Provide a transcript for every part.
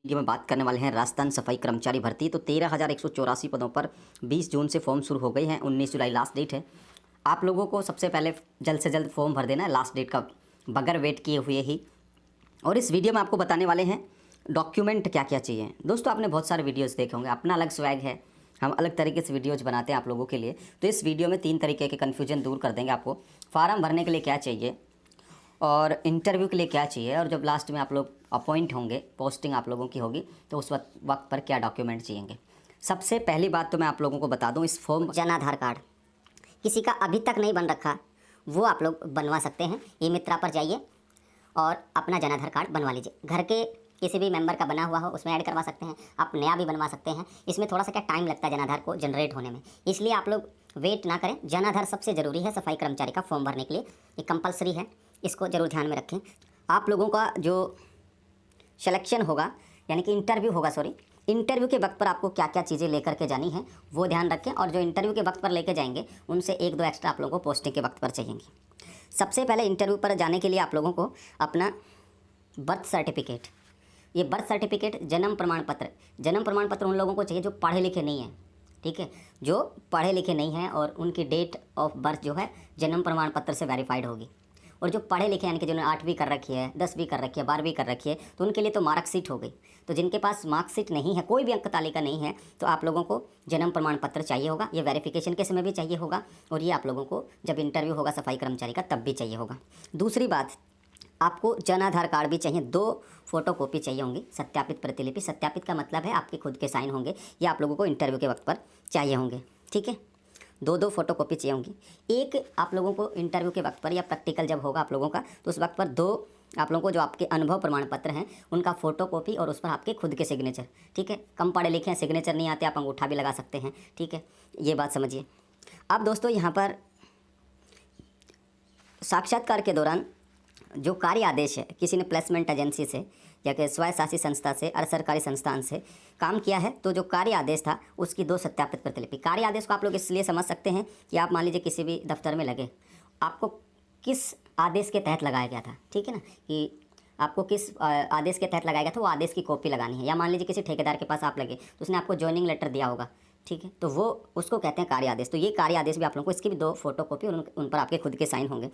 Video में बात करने वाले हैं राजस्थान सफाई कर्मचारी भर्ती। तो 13,184 पदों पर 20 जून से फॉर्म शुरू हो गए हैं। 19 जुलाई लास्ट डेट है। आप लोगों को सबसे पहले जल्द से जल्द फॉर्म भर देना है लास्ट डेट का, बगैर वेट किए हुए ही। और इस वीडियो में आपको बताने वाले हैं डॉक्यूमेंट क्या क्या चाहिए। दोस्तों, आपने बहुत सारे वीडियोज़ देखे होंगे, अपना अलग स्वैग है, हम अलग तरीके से वीडियोज़ बनाते हैं आप लोगों के लिए। तो इस वीडियो में 3 तरीके के कन्फ्यूजन दूर कर देंगे आपको। फार्म भरने के लिए क्या चाहिए, और इंटरव्यू के लिए क्या चाहिए, और जब लास्ट में आप लोग अपॉइंट होंगे, पोस्टिंग आप लोगों की होगी, तो उस वक्त पर क्या डॉक्यूमेंट चाहिए। सबसे पहली बात तो मैं आप लोगों को बता दूं, इस फॉर्म जन आधार कार्ड किसी का अभी तक नहीं बन रखा, वो आप लोग बनवा सकते हैं। ई मित्रा पर जाइए और अपना जन आधार कार्ड बनवा लीजिए। घर के किसी भी मेंबर का बना हुआ हो उसमें ऐड करवा सकते हैं, आप नया भी बनवा सकते हैं। इसमें थोड़ा सा क्या टाइम लगता है जन आधार को जनरेट होने में, इसलिए आप लोग वेट ना करें। जन आधार सबसे ज़रूरी है सफाई कर्मचारी का फॉर्म भरने के लिए, ये कंपलसरी है, इसको ज़रूर ध्यान में रखें। आप लोगों का जो सिलेक्शन होगा, यानी कि इंटरव्यू होगा, इंटरव्यू के वक्त पर आपको क्या क्या चीज़ें लेकर के जानी है वो ध्यान रखें। और जो इंटरव्यू के वक्त पर लेके जाएंगे उनसे 1-2 एक्स्ट्रा आप लोगों को पोस्टिंग के वक्त पर चाहिएंगी। सबसे पहले इंटरव्यू पर जाने के लिए आप लोगों को अपना बर्थ सर्टिफिकेट, ये बर्थ सर्टिफिकेट, जन्म प्रमाण पत्र उन लोगों को चाहिए जो पढ़े लिखे नहीं हैं, ठीक है। जो पढ़े लिखे नहीं हैं और उनकी डेट ऑफ बर्थ जो है जन्म प्रमाण पत्र से वेरीफाइड होगी। और जो पढ़े लिखे यानी कि जिन्होंने 8वीं कर रखी है, 10वीं कर रखी है, 12वीं कर रखी है, तो उनके लिए तो मार्कशीट हो गई। तो जिनके पास मार्कशीट नहीं है, कोई भी अंक तालिका नहीं है, तो आप लोगों को जन्म प्रमाण पत्र चाहिए होगा। ये वेरिफिकेशन के समय भी चाहिए होगा, और ये आप लोगों को जब इंटरव्यू होगा सफाई कर्मचारी का तब भी चाहिए होगा। दूसरी बात, आपको जन आधार कार्ड भी चाहिए, 2 फोटोकॉपी चाहिए होंगी, सत्यापित प्रतिलिपि। सत्यापित का मतलब है आपके खुद के साइन होंगे, ये आप लोगों को इंटरव्यू के वक्त पर चाहिए होंगे, ठीक है। 2-2 फोटोकॉपी चाहिए होंगी। एक आप लोगों को इंटरव्यू के वक्त पर या प्रैक्टिकल जब होगा आप लोगों का, तो उस वक्त पर 2 आप लोगों को जो आपके अनुभव प्रमाण पत्र हैं उनका फोटोकॉपी और उस पर आपके खुद के सिग्नेचर, ठीक है। कम पढ़े लिखे हैं, सिग्नेचर नहीं आते, आप अंगूठा भी लगा सकते हैं, ठीक है। ये बात समझिए। अब दोस्तों, यहाँ पर साक्षात्कार के दौरान जो कार्य आदेश है, किसी ने प्लेसमेंट एजेंसी से या कि स्वयं संस्था से, अर्ध सरकारी संस्थान से काम किया है, तो जो कार्य आदेश था उसकी 2 सत्यापित प्रतिलिपि। कार्य आदेश को आप लोग इसलिए समझ सकते हैं कि आप मान लीजिए किसी भी दफ्तर में लगे, आपको किस आदेश के तहत लगाया गया था, ठीक है ना, कि आपको किस आदेश के तहत लगाया गया था, वो आदेश की कॉपी लगानी है। या मान लीजिए किसी ठेकेदार के पास आप लगे तो उसने आपको ज्वाइनिंग लेटर दिया होगा, ठीक है, तो वो उसको कहते हैं कार्य आदेश। तो ये कार्य आदेश भी आप लोगों को, इसकी भी 2 फोटोकॉपी और उन पर आपके खुद के साइन होंगे।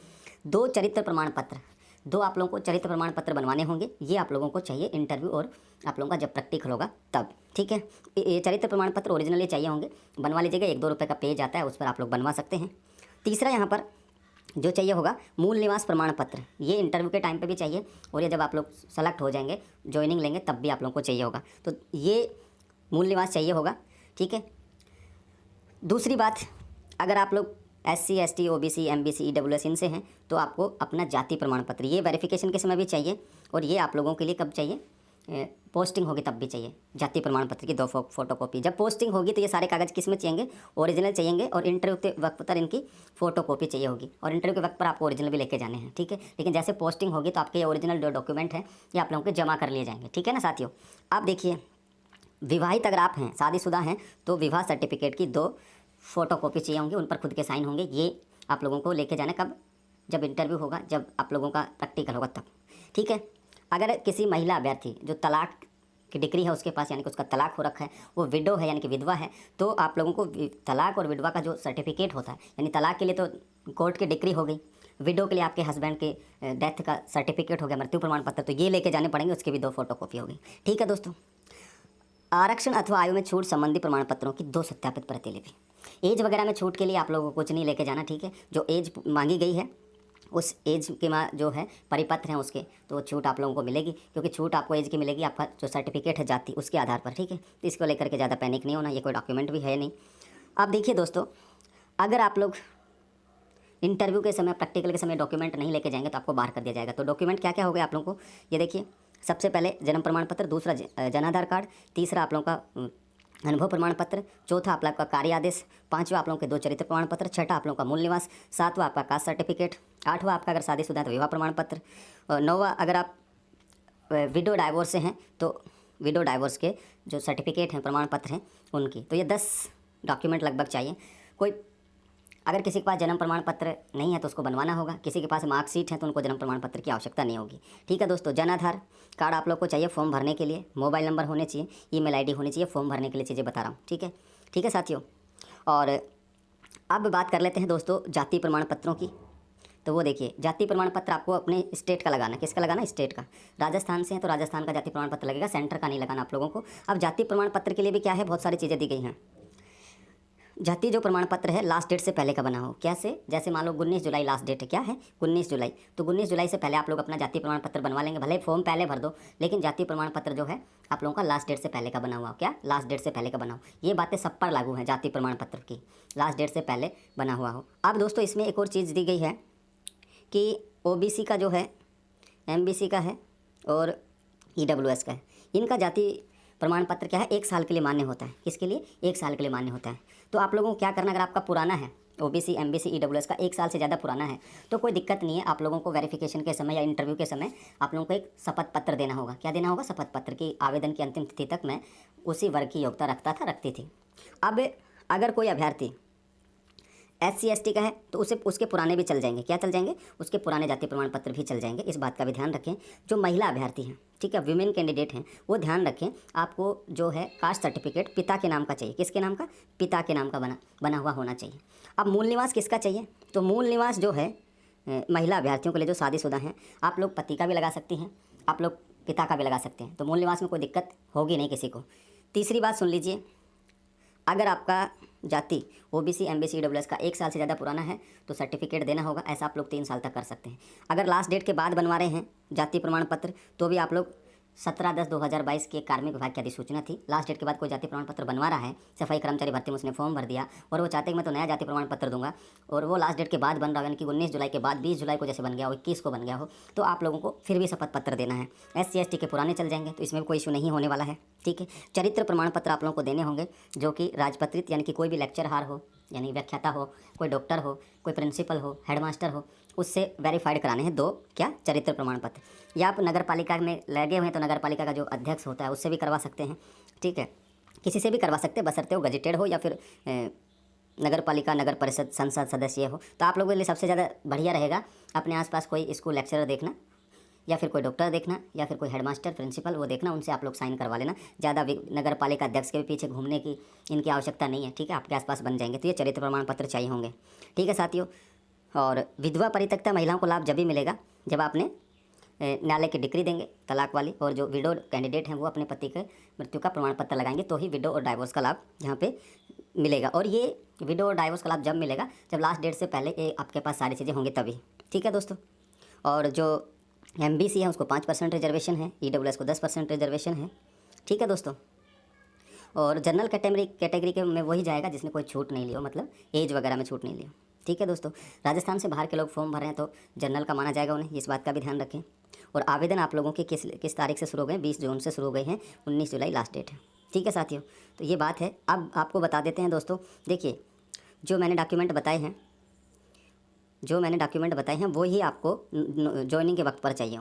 2 चरित्र प्रमाण पत्र, 2 आप लोगों को चरित्र प्रमाण पत्र बनवाने होंगे, ये आप लोगों को चाहिए इंटरव्यू और आप लोगों का जब प्रैक्टिकल होगा तब, ठीक है। ये चरित्र प्रमाण पत्र ओरिजिनली चाहिए होंगे, बनवा लीजिएगा। 1-2 रुपये का पेज आता है, उस पर आप लोग बनवा सकते हैं। तीसरा यहाँ पर जो चाहिए होगा मूल निवास प्रमाण पत्र, ये इंटरव्यू के टाइम पे भी चाहिए, और ये जब आप लोग सेलेक्ट हो जाएंगे, ज्वाइनिंग लेंगे, तब भी आप लोगों को चाहिए होगा। तो ये मूल निवास चाहिए होगा, ठीक है। दूसरी बात, अगर आप लोग SC, ST, OBC, MBC, EWS इनसे हैं, तो आपको अपना जाति प्रमाण पत्र, ये वेरिफिकेशन के समय भी चाहिए, और ये आप लोगों के लिए कब चाहिए, पोस्टिंग होगी तब भी चाहिए। जाति प्रमाण पत्र की 2 फोटोकॉपी। जब पोस्टिंग होगी तो ये सारे कागज़ किस में चाहिए, ओरिजिनल चाहिए, और इंटरव्यू के वक्त पर इनकी फोटोकॉपी चाहिए होगी, और इंटरव्यू के वक्त पर आपको ओरिजिनल भी लेके जाने हैं, ठीक है। लेकिन जैसे पोस्टिंग होगी तो आपके ये ओरिजिनल जो डॉक्यूमेंट हैं ये आप लोगों के जमा कर लिए जाएंगे, ठीक है ना साथियों। आप देखिए, विवाहित अगर आप हैं, शादीशुदा हैं, तो विवाह सर्टिफिकेट की 2 फोटोकॉपी चाहिए होंगे, उन पर खुद के साइन होंगे। ये आप लोगों को लेके जाना कब, जब इंटरव्यू होगा, जब आप लोगों का प्रैक्टिकल होगा तब, ठीक है। अगर किसी महिला अभ्यर्थी जो तलाक की डिग्री है उसके पास, यानी कि उसका तलाक हो रखा है, वो विडो है यानी कि विधवा है, तो आप लोगों को तलाक और विधवा का जो सर्टिफिकेट होता है, यानी तलाक के लिए तो कोर्ट की डिग्री हो गई, विडो के लिए आपके हस्बैंड के डेथ का सर्टिफिकेट हो गया, मृत्यु प्रमाण पत्र, तो ये लेके जाने पड़ेंगे, उसकी भी 2 फोटोकॉपी होगी, ठीक है दोस्तों। आरक्षण अथवा आयु में छूट संबंधी प्रमाण पत्रों की 2 सत्यापित प्रतिलिपि। एज वगैरह में छूट के लिए आप लोगों को कुछ नहीं लेके जाना, ठीक है। जो एज मांगी गई है उस एज के जो है परिपत्र हैं उसके, तो छूट आप लोगों को मिलेगी, क्योंकि छूट आपको एज की मिलेगी आपका जो सर्टिफिकेट है जाति उसके आधार पर, ठीक है। तो इसको लेकर के ज़्यादा पैनिक नहीं होना, ये कोई डॉक्यूमेंट भी है नहीं। अब देखिए दोस्तों, अगर आप लोग इंटरव्यू के समय, प्रैक्टिकल के समय डॉक्यूमेंट नहीं लेके जाएंगे तो आपको बाहर कर दिया जाएगा। तो डॉक्यूमेंट क्या क्या हो गए आप लोगों को, ये देखिए। सबसे पहले जन्म प्रमाण पत्र, दूसरा जन आधार कार्ड, तीसरा आप लोगों का अनुभव प्रमाण पत्र, चौथा आप लोग का कार्य आदेश, 5वां आप लोगों के 2 चरित्र प्रमाण पत्र, 6ठा आप लोगों का मूल निवास, 7वां आपका कास्ट सर्टिफिकेट, 8वां आपका अगर शादीशुदा है तो विवाह प्रमाण पत्र, और 9वां अगर आप विडो डाइवोर्स से हैं तो विडो डाइवोर्स के जो सर्टिफिकेट हैं, प्रमाण पत्र हैं उनकी। तो ये 10 डॉक्यूमेंट लगभग चाहिए। कोई अगर किसी के पास जन्म प्रमाण पत्र नहीं है तो उसको बनवाना होगा, किसी के पास मार्कशीट है तो उनको जन्म प्रमाण पत्र की आवश्यकता नहीं होगी। ठीक है दोस्तों, जन आधार कार्ड आप लोग को चाहिए फॉर्म भरने के लिए, मोबाइल नंबर होने चाहिए, ईमेल आईडी होनी चाहिए, फॉर्म भरने के लिए चीज़ें बता रहा हूँ। ठीक है साथियों। और अब बात कर लेते हैं दोस्तों जाति प्रमाण पत्रों की। तो वो देखिए, जाति प्रमाण पत्र आपको अपने स्टेट का लगाना। किसका लगाना? स्टेट का। राजस्थान से है तो राजस्थान का जाति प्रमाण पत्र लगेगा, सेंटर का नहीं लगाना आप लोगों को। अब जाति प्रमाण पत्र के लिए भी क्या है, बहुत सारी चीज़ें दी गई हैं। जाति जो प्रमाण पत्र है लास्ट डेट से पहले का बना हो। कैसे? जैसे मान लो 19 जुलाई लास्ट डेट है, क्या है 19 जुलाई, तो 19 जुलाई से पहले आप लोग अपना जाति प्रमाण पत्र बनवा लेंगे। भले फॉर्म पहले भर दो, लेकिन जाति प्रमाण पत्र जो है आप लोगों का लास्ट डेट से पहले का बना हुआ हो। क्या? लास्ट डेट से पहले का बना हो। ये बातें सब पर लागू हैं जाति प्रमाण पत्र की, लास्ट डेट से पहले बना हुआ हो। अब दोस्तों इसमें एक और चीज़ दी गई है कि OBC का जो है, MBC का है और EWS का है, इनका जाति प्रमाण पत्र क्या है, 1 साल के लिए मान्य होता है। किसके लिए? 1 साल के लिए मान्य होता है। तो आप लोगों को क्या करना, अगर आपका पुराना है OBC, MBC, EWS का 1 साल से ज़्यादा पुराना है तो कोई दिक्कत नहीं है। आप लोगों को वेरिफिकेशन के समय या इंटरव्यू के समय आप लोगों को एक शपथ पत्र देना होगा। क्या देना होगा? शपथ पत्र की आवेदन की अंतिम तिथि तक मैं उसी वर्ग की योग्यता रखती थी। अब अगर कोई अभ्यर्थी SC ST का है तो उसे उसके पुराने भी चल जाएंगे। क्या चल जाएंगे? उसके पुराने जाति प्रमाण पत्र भी चल जाएंगे। इस बात का भी ध्यान रखें। जो महिला अभ्यर्थी हैं, ठीक है, विमेन कैंडिडेट हैं, वो ध्यान रखें, आपको जो है कास्ट सर्टिफिकेट पिता के नाम का चाहिए। किसके नाम का? पिता के नाम का बना हुआ होना चाहिए। अब मूल निवास किसका चाहिए? तो मूल निवास जो है महिला अभ्यर्थियों के लिए जो शादीशुदा हैं, आप लोग पति का भी लगा सकती हैं, आप लोग पिता का भी लगा सकते हैं। तो मूल निवास में कोई दिक्कत होगी नहीं किसी को। तीसरी बात सुन लीजिए, अगर आपका जाति OBC, MBC, EWS का 1 साल से ज़्यादा पुराना है तो सर्टिफिकेट देना होगा। ऐसा आप लोग 3 साल तक कर सकते हैं। अगर लास्ट डेट के बाद बनवा रहे हैं जाति प्रमाण पत्र तो भी आप लोग 17/10/2022 की एक कार्मिक विभाग की अधिसूचना थी। लास्ट डेट के बाद कोई जाति प्रमाण पत्र बनवा रहा है, सफाई कर्मचारी भर्ती में उसने फॉर्म भर दिया और वो चाहते हैं कि मैं तो नया जाति प्रमाण पत्र दूंगा, और वो लास्ट डेट के बाद बन रहा है, यानी कि 19 जुलाई के बाद 20 जुलाई को जैसे बन गया हो, 21 को बन गया हो, तो आप लोगों को फिर भी शपथ पत्र देना है। SC ST के पुराने चल जाएंगे तो इसमें भी कोई इशू नहीं होने वाला है। ठीक है। चरित्र प्रमाण पत्र आप लोगों को देने होंगे, जो कि राजपत्रित, यानी कि कोई भी लेक्चरहार हो, यानी व्याख्याता हो, कोई डॉक्टर हो, कोई प्रिंसिपल हो, हेडमास्टर हो, उससे वेरीफाइड कराने हैं 2 क्या चरित्र प्रमाण पत्र। या आप नगर पालिका में लगे हुए हैं तो नगर पालिका का जो अध्यक्ष होता है उससे भी करवा सकते हैं। ठीक है, किसी से भी करवा सकते हैं, बशर्ते वो गजेटेड हो या फिर नगर पालिका, नगर परिषद, संसद सदस्य हो। तो आप लोगों के लिए सबसे ज़्यादा बढ़िया रहेगा अपने आसपास कोई स्कूल लेक्चरर देखना, या फिर कोई डॉक्टर देखना, या फिर कोई हेडमास्टर, प्रिंसिपल, वो देखना, उनसे आप लोग साइन करवा लेना। ज़्यादा नगर पालिका अध्यक्ष के भी पीछे घूमने की इनकी आवश्यकता नहीं है। ठीक है, आपके आसपास बन जाएंगे। तो ये चरित्र प्रमाण पत्र चाहिए होंगे। ठीक है साथियों। और विधवा परित्यक्ता महिलाओं को लाभ जब भी मिलेगा जब आपने न्यायालय की डिग्री देंगे तलाक वाली, और जो विडो कैंडिडेट हैं वो अपने पति के मृत्यु का प्रमाण पत्र लगाएंगे, तो ही विडो और डाइवोर्स का लाभ यहाँ पे मिलेगा। और ये विडो और डाइवोर्स का लाभ जब मिलेगा जब लास्ट डेट से पहले ये आपके पास सारी चीज़ें होंगी तभी। ठीक है दोस्तों। और जो MBC है उसको 5% रिजर्वेशन है, EWS को 10% रिजर्वेशन है। ठीक है दोस्तों। और जनरल कैटेगरी के में वही जाएगा जिसने कोई छूट नहीं ली हो, मतलब एज वगैरह में छूट नहीं ली हो। ठीक है दोस्तों। राजस्थान से बाहर के लोग फॉर्म भर रहे हैं तो जनरल का माना जाएगा उन्हें, इस बात का भी ध्यान रखें। और आवेदन आप लोगों के किस तारीख से शुरू हो गए? 20 जून से शुरू हो गए हैं, 19 जुलाई लास्ट डेट है। ठीक है साथियों, तो ये बात है। अब आपको बता देते हैं दोस्तों, देखिए जो मैंने डॉक्यूमेंट बताए हैं वो ही आपको ज्वाइनिंग के वक्त पर चाहिए।